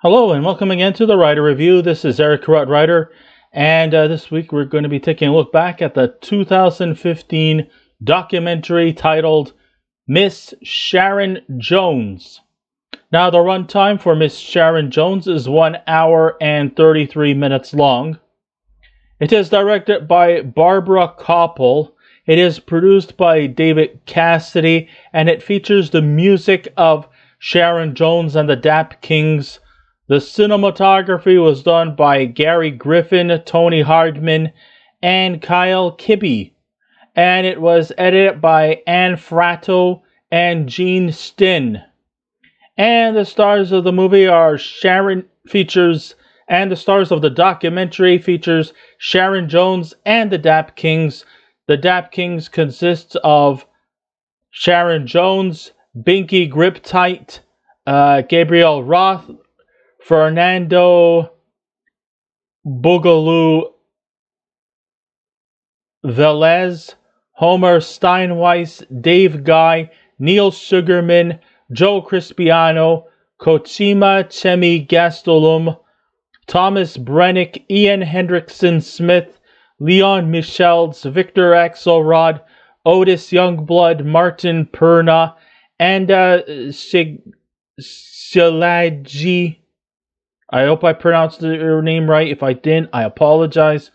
Hello and welcome again to the Writer Review. This is Eric Roth Writer, and this week we're going to be taking a look back at the 2015 documentary titled Miss Sharon Jones. Now, the runtime for Miss Sharon Jones is 1 hour and 33 minutes long. It is directed by Barbara Kopple. It is produced by David Cassidy, and it features the music of Sharon Jones and the Dap Kings. The cinematography was done by Gary Griffin, Tony Hardman, and Kyle Kibbe, and it was edited by Ann Fratto and Gene Stinn. And the stars of the movie are the stars of the documentary features Sharon Jones and the Dap Kings. The Dap Kings consists of Sharon Jones, Binky Griptite, Gabriel Roth, Fernando, Bugaloo, Valez, Homer Steinweiss, Dave Guy, Neal Sugarman, Joe Crispiano, Cochemea, Cheme, Gastelum, Thomas Brenneck, Ian Hendrickson-Smith, Leon Michels, Victor Axelrod, Otis Youngblood, Martin Perna, and Szilagyi. I hope I pronounced your name right. If I didn't, I apologize.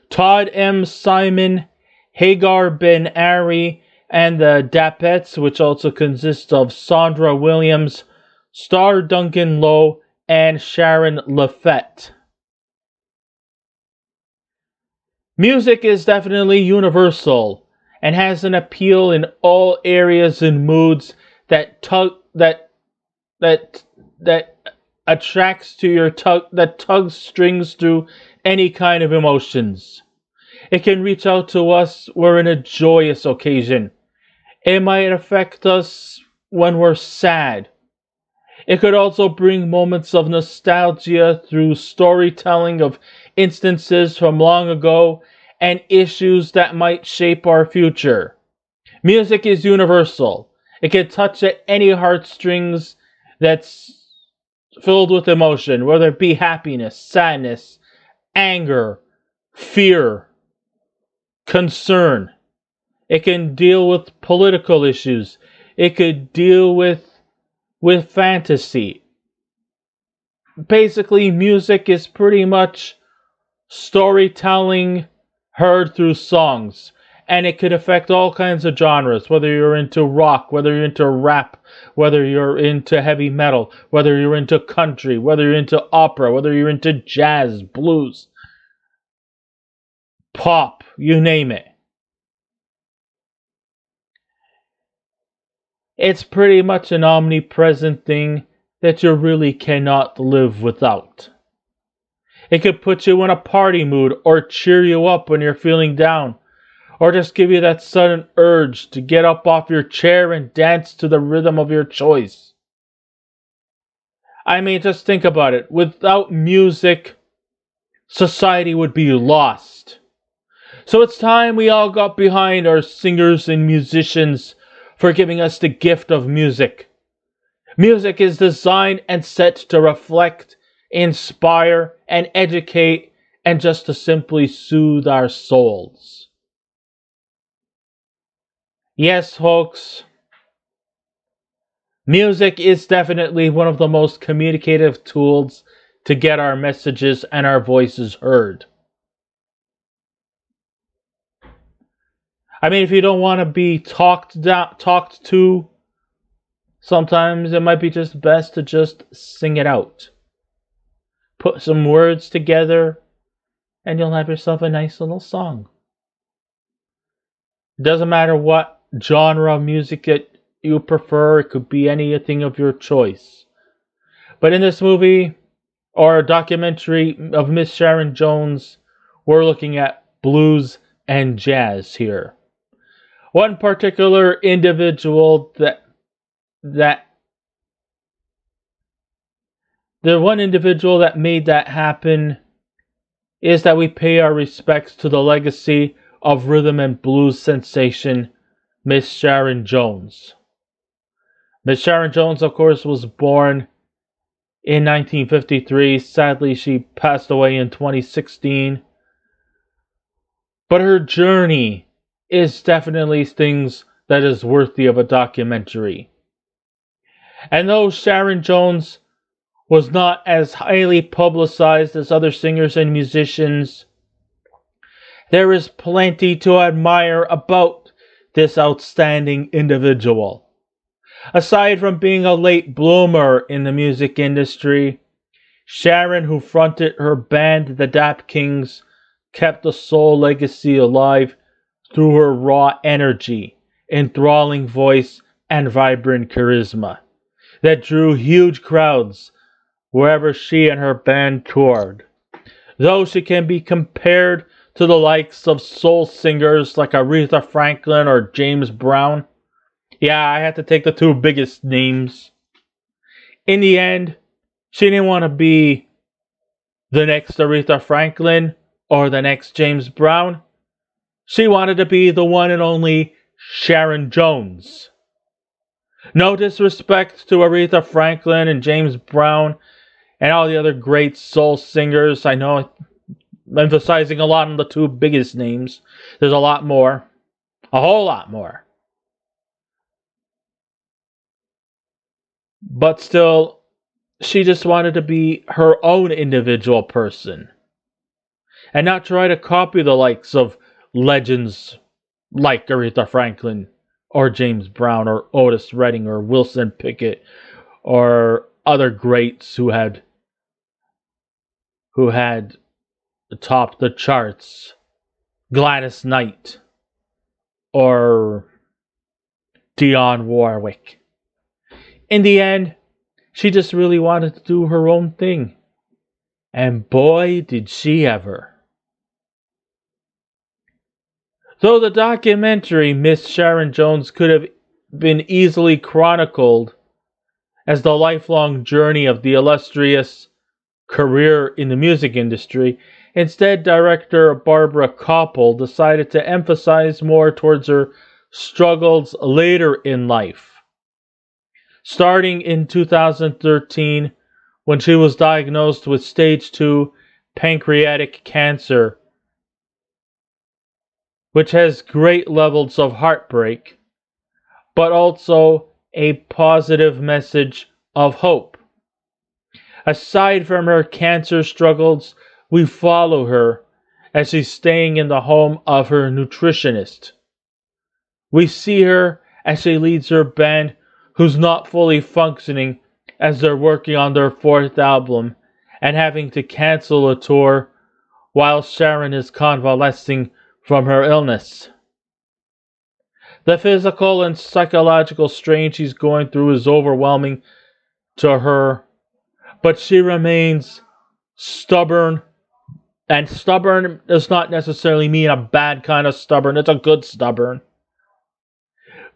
Todd M. Simon, Hagar Ben Ari, and the Dapettes, which also consists of Saundra Williams, Star Duncan Lowe, and Sharon Lafette. Music is definitely universal and has an appeal in all areas and moods that attracts to your that tugs strings through any kind of emotions. It can reach out to us when we're in a joyous occasion. It might affect us when we're sad. It could also bring moments of nostalgia through storytelling of instances from long ago and issues that might shape our future. Music is universal. It can touch at any heartstrings that's filled with emotion, whether it be happiness, sadness, anger, fear, concern. It can deal with political issues. It could deal with fantasy. Basically, music is pretty much storytelling heard through songs. And it could affect all kinds of genres, whether you're into rock, whether you're into rap, whether you're into heavy metal, whether you're into country, whether you're into opera, whether you're into jazz, blues, pop, you name it. It's pretty much an omnipresent thing that you really cannot live without. It could put you in a party mood or cheer you up when you're feeling down, or just give you that sudden urge to get up off your chair and dance to the rhythm of your choice. I mean, just think about it. Without music, society would be lost. So it's time we all got behind our singers and musicians for giving us the gift of music. Music is designed and set to reflect, inspire, and educate, and just to simply soothe our souls. Yes, folks, music is definitely one of the most communicative tools to get our messages and our voices heard. I mean, if you don't want to be talked to, sometimes it might be just best to just sing it out. Put some words together, and you'll have yourself a nice little song. It doesn't matter what genre of music that you prefer. It could be anything of your choice. But in this movie, or documentary of Miss Sharon Jones, we're looking at blues and jazz here. One particular individual the one individual that made that happen is that we pay our respects to the legacy of rhythm and blues sensation Miss Sharon Jones. Miss Sharon Jones, of course, was born in 1953. Sadly, she passed away in 2016. But her journey is definitely things that is worthy of a documentary. And though Sharon Jones was not as highly publicized as other singers and musicians, there is plenty to admire about this outstanding individual. Aside from being a late bloomer in the music industry, Sharon, who fronted her band, the Dap Kings, kept the soul legacy alive through her raw energy, enthralling voice, and vibrant charisma that drew huge crowds wherever she and her band toured. Though she can be compared to the likes of soul singers like Aretha Franklin or James Brown. Yeah, I had to take the two biggest names. In the end, she didn't want to be the next Aretha Franklin or the next James Brown. She wanted to be the one and only Sharon Jones. No disrespect to Aretha Franklin and James Brown and all the other great soul singers. I know I'm emphasizing a lot on the two biggest names. There's a lot more. A whole lot more. But still, she just wanted to be her own individual person. And not try to copy the likes of legends like Aretha Franklin or James Brown or Otis Redding or Wilson Pickett or other greats who had topped the charts. Gladys Knight or Dionne Warwick. In the end, she just really wanted to do her own thing. And boy, did she ever. Though the documentary Miss Sharon Jones could have been easily chronicled as the lifelong journey of the illustrious career in the music industry, instead director Barbara Kopple decided to emphasize more towards her struggles later in life. Starting in 2013, when she was diagnosed with stage 2 pancreatic cancer, which has great levels of heartbreak, but also a positive message of hope. Aside from her cancer struggles, we follow her as she's staying in the home of her nutritionist. We see her as she leads her band, who's not fully functioning as they're working on their 4th album and having to cancel a tour while Sharon is convalescing from her illness. The physical and psychological strain she's going through is overwhelming to her, but she remains stubborn. And stubborn does not necessarily mean a bad kind of stubborn, it's a good stubborn.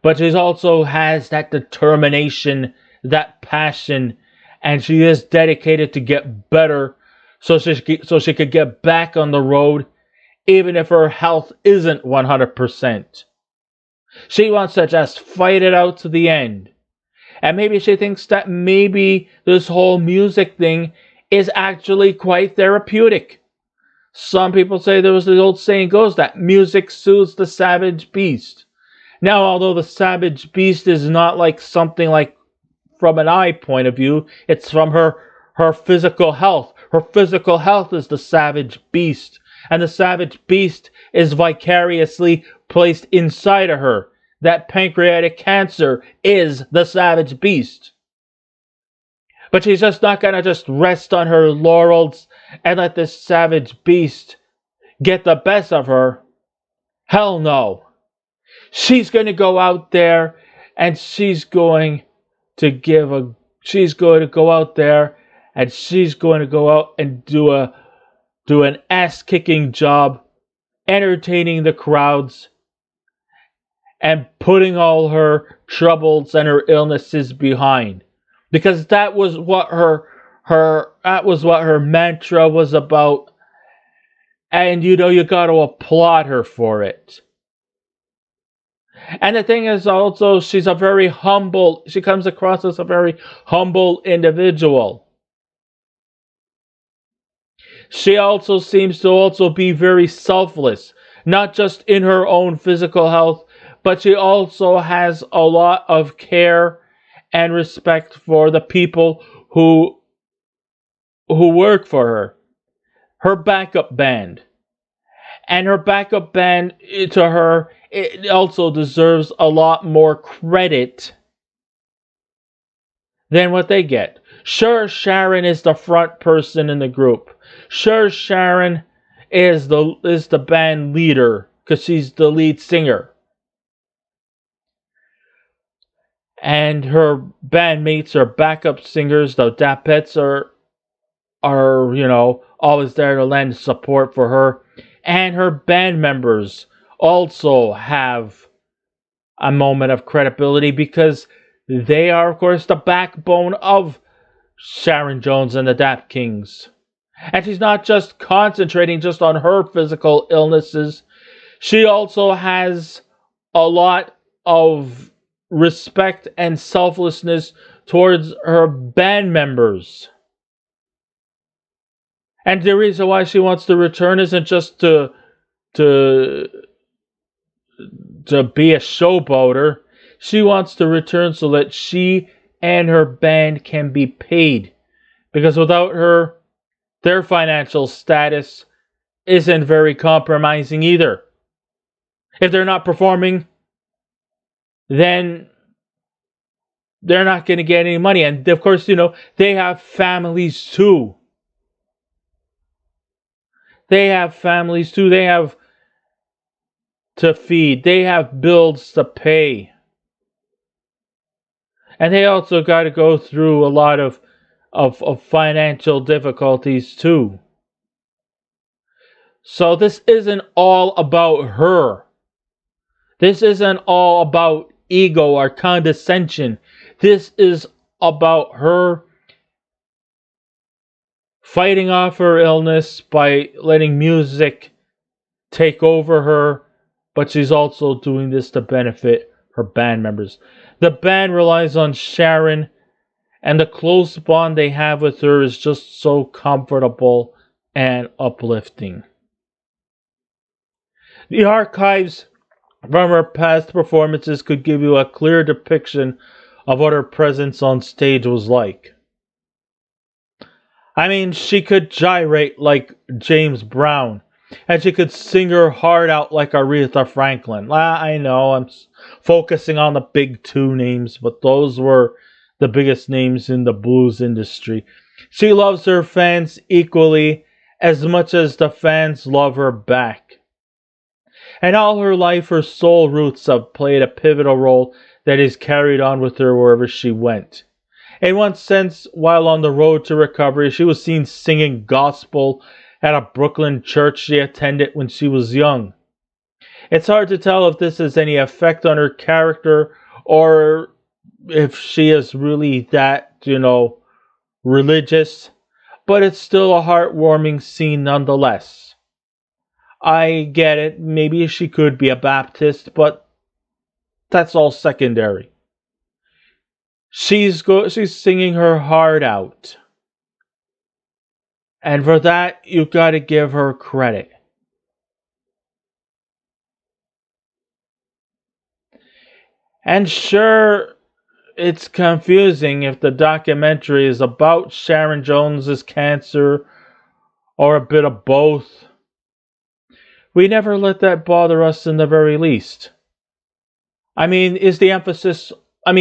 But she also has that determination, that passion, and she is dedicated to get better so she could get back on the road even if her health isn't 100%. She wants to just fight it out to the end. And maybe she thinks that maybe this whole music thing is actually quite therapeutic. Some people say there was the old saying goes that music soothes the savage beast. Now, although the savage beast is not like something like from an eye point of view, it's from her physical health. Her physical health is the savage beast. And the savage beast is vicariously placed inside of her. That pancreatic cancer is the savage beast. But she's just not going to just rest on her laurels and let this savage beast get the best of her. Hell no. She's going to go out there and she's going to go out there and she's going to go out and do an ass-kicking job entertaining the crowds and putting all her troubles and her illnesses behind. Because that was what her mantra was about. And you got to applaud her for it. And the thing is also, she comes across as a very humble individual. She also seems to also be very selfless, not just in her own physical health, but she also has a lot of care and respect for the people who work for her. Her backup band. And her backup band, to her, it also deserves a lot more credit than what they get. Sure, Sharon is the front person in the group. Sure, Sharon is the band leader because she's the lead singer. And her bandmates, her backup singers, the Dapettes are always there to lend support for her. And her band members also have a moment of credibility because they are, of course, the backbone of Sharon Jones and the Dap Kings. And she's not just concentrating just on her physical illnesses. She also has a lot of respect and selflessness towards her band members. And the reason why she wants to return isn't just to be a showboater. She wants to return so that she and her band can be paid. Because without her, their financial status isn't very compromising either. If they're not performing, then they're not going to get any money. And of course, they have families too. They have families too. They have to feed. They have bills to pay. And they also got to go through a lot of financial difficulties too. So this isn't all about her. This isn't all about ego or condescension. This is about her fighting off her illness by letting music take over her, but she's also doing this to benefit her band members. The band relies on Sharon, and the close bond they have with her is just so comfortable and uplifting. The archives from her past performances could give you a clear depiction of what her presence on stage was like. I mean, she could gyrate like James Brown, and she could sing her heart out like Aretha Franklin. I know I'm focusing on the big two names, but those were the biggest names in the blues industry. She loves her fans equally as much as the fans love her back. And all her life, her soul roots have played a pivotal role that is carried on with her wherever she went. In one sense, while on the road to recovery, she was seen singing gospel at a Brooklyn church she attended when she was young. It's hard to tell if this has any effect on her character or if she is really that, religious, but it's still a heartwarming scene nonetheless. I get it, maybe she could be a Baptist, but that's all secondary. She's singing her heart out. And for that, you gotta give her credit. And sure, it's confusing if the documentary is about Sharon Jones's cancer or a bit of both. We never let that bother us in the very least. I mean, is the emphasis...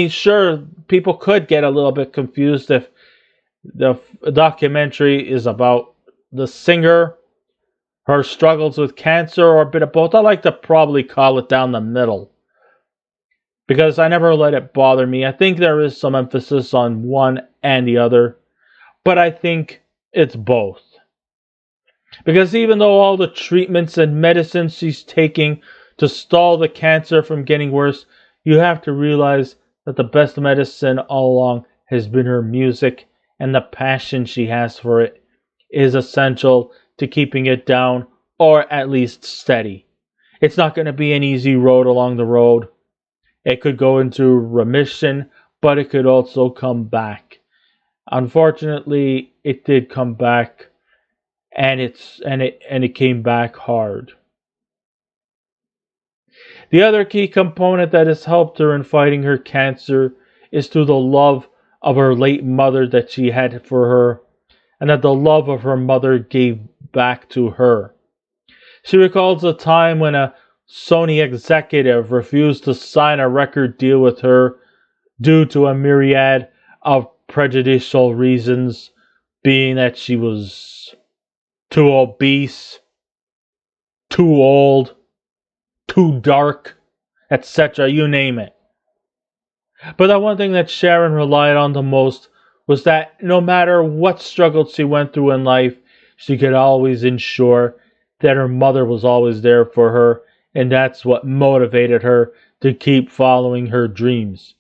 sure, people could get a little bit confused if the documentary is about the singer, her struggles with cancer, or a bit of both. I like to probably call it down the middle, because I never let it bother me. I think there is some emphasis on one and the other, but I think it's both. Because even though all the treatments and medicines she's taking to stall the cancer from getting worse, you have to realize that the best medicine all along has been her music, and the passion she has for it is essential to keeping it down, or at least steady. It's not going to be an easy road along the road. It could go into remission, but it could also come back. Unfortunately, it did come back, and it came back hard. The other key component that has helped her in fighting her cancer is through the love of her late mother that she had for her, and that the love of her mother gave back to her. She recalls a time when a Sony executive refused to sign a record deal with her due to a myriad of prejudicial reasons, being that she was too obese, too old, too dark, etc. You name it. But the one thing that Sharon relied on the most was that no matter what struggles she went through in life, she could always ensure that her mother was always there for her, and that's what motivated her to keep following her dreams.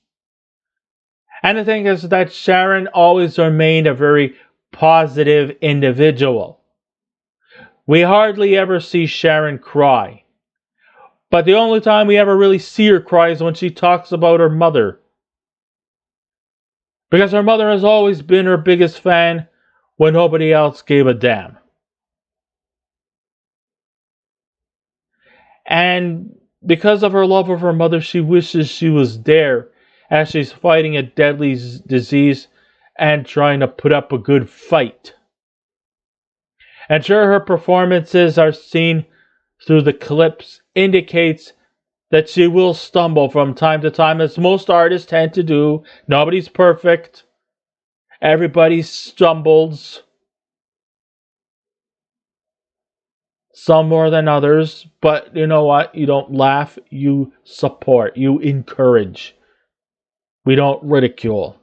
And the thing is that Sharon always remained a very positive individual. We hardly ever see Sharon cry. But the only time we ever really see her cry is when she talks about her mother. Because her mother has always been her biggest fan when nobody else gave a damn. And because of her love of her mother, she wishes she was there as she's fighting a deadly disease and trying to put up a good fight. And sure, her performances are seen through the clips indicates that she will stumble from time to time, as most artists tend to do. Nobody's perfect. Everybody stumbles. Some more than others. But you know what? You don't laugh. You support. You encourage. We don't ridicule.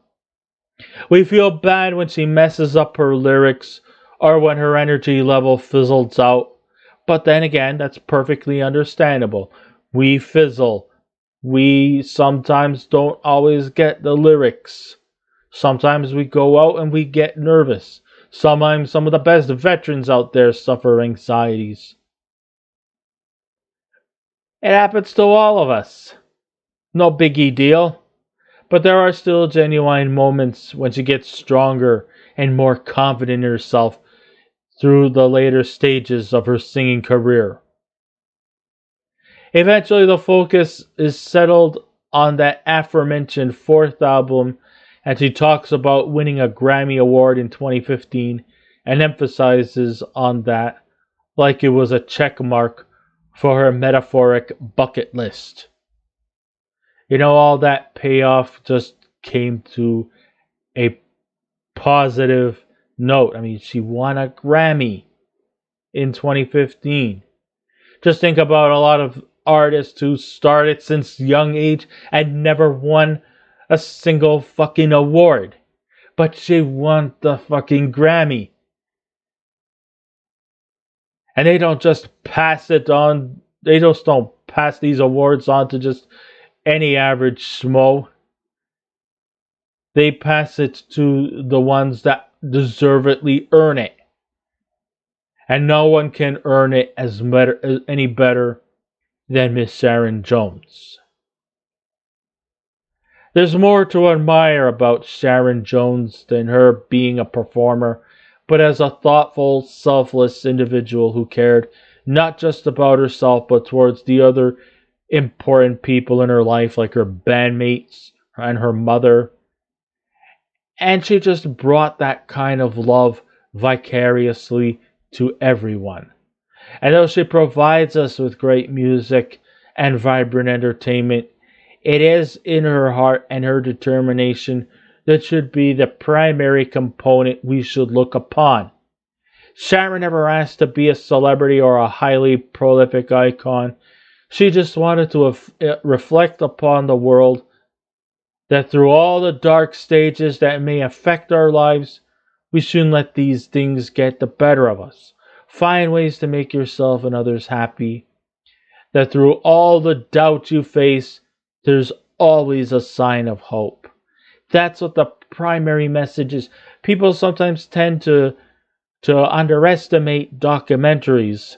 We feel bad when she messes up her lyrics or when her energy level fizzles out. But then again, that's perfectly understandable. We fizzle. We sometimes don't always get the lyrics. Sometimes we go out and we get nervous. Sometimes some of the best veterans out there suffer anxieties. It happens to all of us. No biggie deal. But there are still genuine moments when she gets stronger and more confident in herself through the later stages of her singing career. Eventually, the focus is settled on that aforementioned fourth album, and she talks about winning a Grammy Award in 2015 and emphasizes on that like it was a check mark for her metaphoric bucket list. You know, all that payoff just came to a positive note. I mean, she won a Grammy in 2015. Just think about a lot of artists who started since young age and never won a single fucking award. But she won the fucking Grammy. And they don't just pass it on, they just don't pass these awards on to just any average schmo. They pass it to the ones that deservedly earn it. And no one can earn it any better than Miss Sharon Jones. There's more to admire about Sharon Jones than her being a performer, but as a thoughtful, selfless individual who cared not just about herself but towards the other important people in her life, like her bandmates and her mother. And she just brought that kind of love vicariously to everyone. And though she provides us with great music and vibrant entertainment, it is in her heart and her determination that should be the primary component we should look upon. Sharon never asked to be a celebrity or a highly prolific icon. She just wanted to reflect upon the world that through all the dark stages that may affect our lives, we shouldn't let these things get the better of us. Find ways to make yourself and others happy. That through all the doubt you face, there's always a sign of hope. That's what the primary message is. People sometimes tend to underestimate documentaries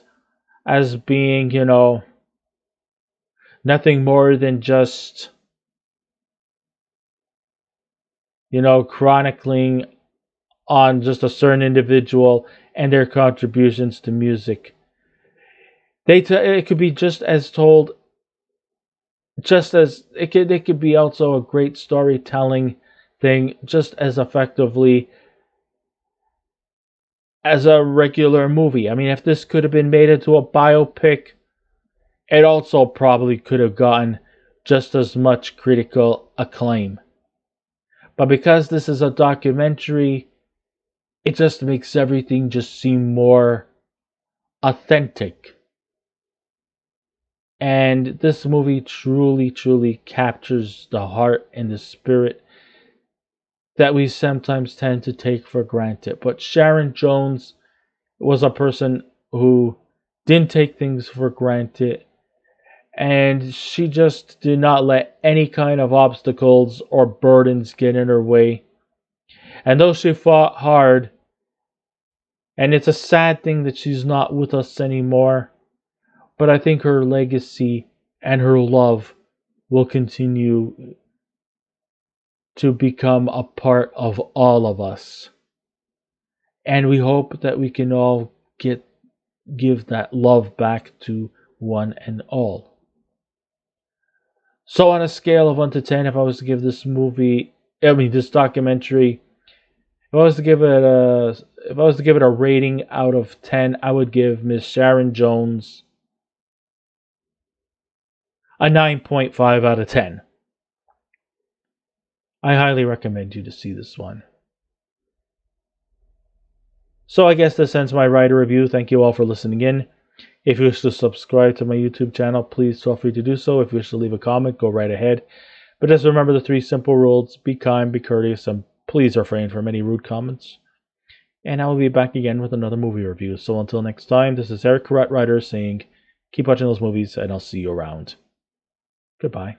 as being, nothing more than just, chronicling on just a certain individual and their contributions to music. It could be just as told, just as it could be also a great storytelling thing, just as effectively as a regular movie. I mean, if this could have been made into a biopic, it also probably could have gotten just as much critical acclaim. But because this is a documentary, it just makes everything just seem more authentic. And this movie truly, truly captures the heart and the spirit that we sometimes tend to take for granted. But Sharon Jones was a person who didn't take things for granted, and she just did not let any kind of obstacles or burdens get in her way. And though she fought hard, and it's a sad thing that she's not with us anymore, but I think her legacy and her love will continue to become a part of all of us. And we hope that we can all give that love back to one and all. So on a scale of 1 to 10, if I was to give this documentary, if I was to give it a rating out of 10, I would give Miss Sharon Jones a 9.5 out of 10. I highly recommend you to see this one. So I guess this ends my writer review. Thank you all for listening in. If you wish to subscribe to my YouTube channel, please feel free to do so. If you wish to leave a comment, go right ahead. But just remember the 3 simple rules: be kind, be courteous, and please refrain from any rude comments. And I will be back again with another movie review. So until next time, this is Eric Carrot Writer saying, keep watching those movies, and I'll see you around. Goodbye.